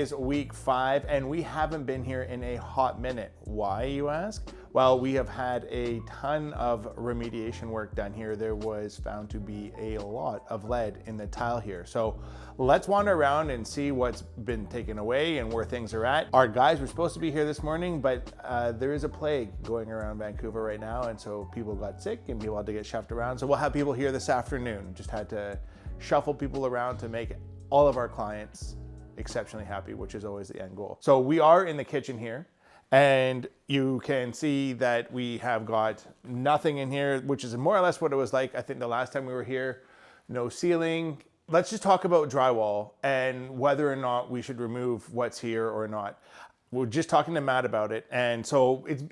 is week 5 and we haven't been here in a hot minute. Why, you ask? Well, we have had a ton of remediation work done here. There was found to be a lot of lead in the tile here. So let's wander around and see what's been taken away and where things are at. Our guys were supposed to be here this morning, but there is a plague going around Vancouver right now. And so people got sick and people had to get shuffled around. So we'll have people here this afternoon. Just had to shuffle people around to make all of our clients exceptionally happy, which is always the end goal. So we are in the kitchen here. And you can see that we have got nothing in here, which is more or less what it was like, I think, the last time we were here. No ceiling. Let's just talk about drywall and whether or not we should remove what's here or not. We're just talking to Matt about it. And so it's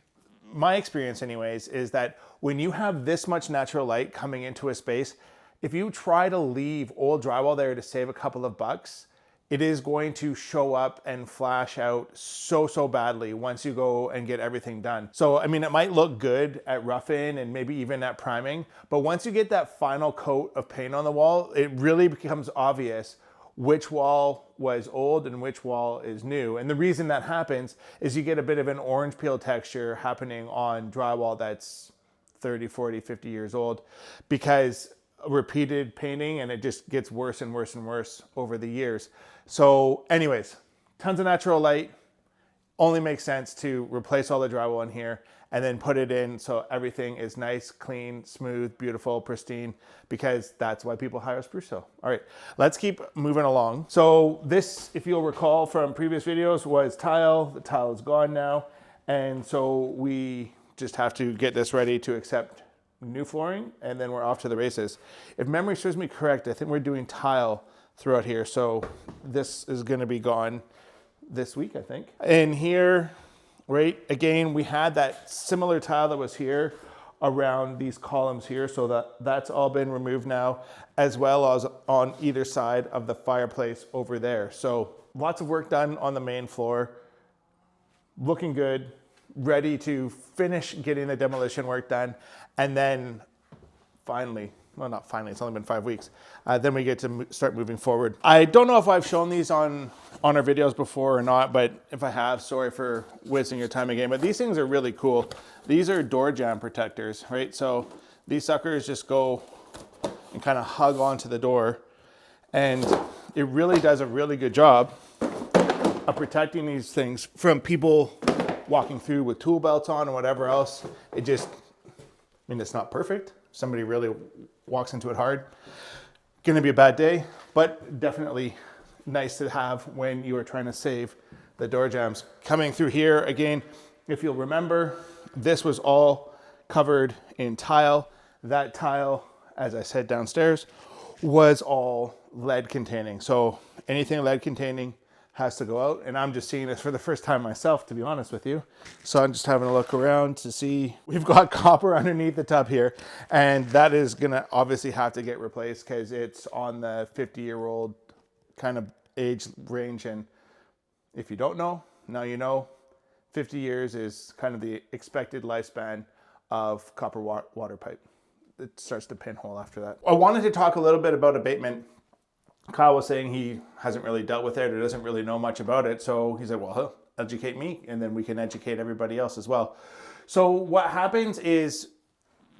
my experience anyways, is that when you have this much natural light coming into a space, if you try to leave old drywall there to save a couple of bucks, it is going to show up and flash out so badly once you go and get everything done. So, I mean, it might look good at rough-in and maybe even at priming, but once you get that final coat of paint on the wall, it really becomes obvious which wall was old and which wall is new. And the reason that happens is you get a bit of an orange peel texture happening on drywall that's 30, 40, 50 years old because repeated painting, and it just gets worse and worse and worse over the years. So anyways, tons of natural light. Only makes sense to replace all the drywall in here and then put it in so everything is nice, clean, smooth, beautiful, pristine, because that's why people hire Sprucehill. All right, let's keep moving along. So this, if you'll recall from previous videos, was tile. The tile is gone now. And so we just have to get this ready to accept new flooring, and then we're off to the races. If memory serves me correct, I think we're doing tile throughout here. So this is going to be gone this week, I think. And here, right, again, we had that similar tile that was here around these columns here. So that's all been removed now, as well as on either side of the fireplace over there. So lots of work done on the main floor. Looking good. Ready to finish getting the demolition work done. And then finally, well, not finally, it's only been 5 weeks. Then we get to start moving forward. I don't know if I've shown these on our videos before or not, but if I have, sorry for wasting your time again. But these things are really cool. These are door jamb protectors, right? So these suckers just go and kind of hug onto the door. And it really does a really good job of protecting these things from people walking through with tool belts on or whatever else. It just, I mean, it's not perfect. Somebody really walks into it hard, gonna be a bad day, but definitely nice to have when you are trying to save the door jambs. Coming through here, again, if you'll remember, this was all covered in tile. That tile, as I said downstairs, was all lead containing. So anything lead containing has to go out, and I'm just seeing this for the first time myself, to be honest with you. So I'm just having a look around to see. We've got copper underneath the tub here, and that is gonna obviously have to get replaced because it's on the 50-year-old kind of age range. And if you don't know, now you know. 50 years is kind of the expected lifespan of copper water pipe. It starts to pinhole after that. I wanted to talk a little bit about abatement. Kyle was saying he hasn't really dealt with it or doesn't really know much about it. So he said, well, he'll educate me and then we can educate everybody else as well. So what happens is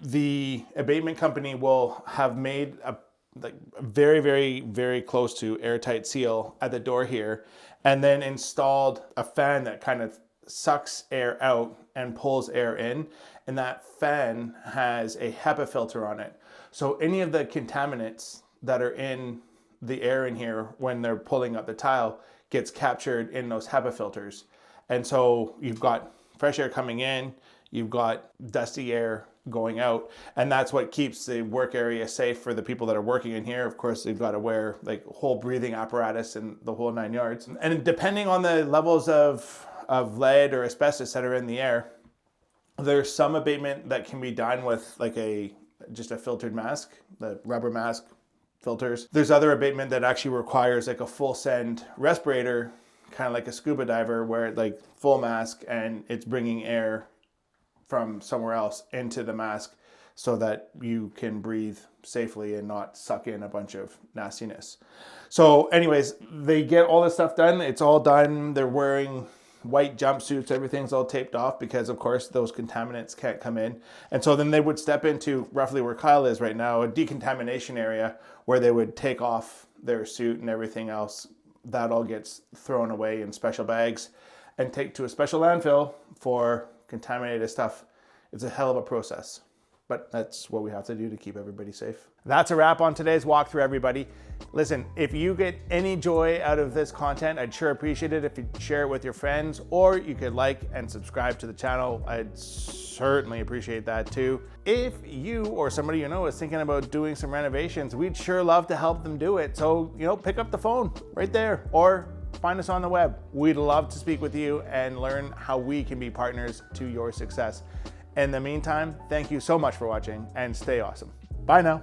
the abatement company will have made a very close to airtight seal at the door here, and then installed a fan that kind of sucks air out and pulls air in. And that fan has a HEPA filter on it. So any of the contaminants that are in the air in here when they're pulling up the tile gets captured in those HEPA filters. And so you've got fresh air coming in, you've got dusty air going out, and that's what keeps the work area safe for the people that are working in here. Of course, they've got to wear like whole breathing apparatus and the whole 9 yards. And depending on the levels of lead or asbestos that are in the air, there's some abatement that can be done with like just a filtered mask, the rubber mask filters. There's other abatement that actually requires like a full send respirator, kind of like a scuba diver, where it like full mask and it's bringing air from somewhere else into the mask so that you can breathe safely and not suck in a bunch of nastiness. So anyways, they get all this stuff done. It's all done. They're wearing white jumpsuits. Everything's all taped off because, of course, those contaminants can't come in. And so then they would step into roughly where Kyle is right now, a decontamination area where they would take off their suit and everything else. That all gets thrown away in special bags and take to a special landfill for contaminated stuff. It's a hell of a process, but that's what we have to do to keep everybody safe. That's a wrap on today's walkthrough, everybody. Listen, if you get any joy out of this content, I'd sure appreciate it if you'd share it with your friends, or you could like and subscribe to the channel. I'd certainly appreciate that too. If you or somebody you know is thinking about doing some renovations, we'd sure love to help them do it. So, pick up the phone right there or find us on the web. We'd love to speak with you and learn how we can be partners to your success. In the meantime, thank you so much for watching and stay awesome. Bye now.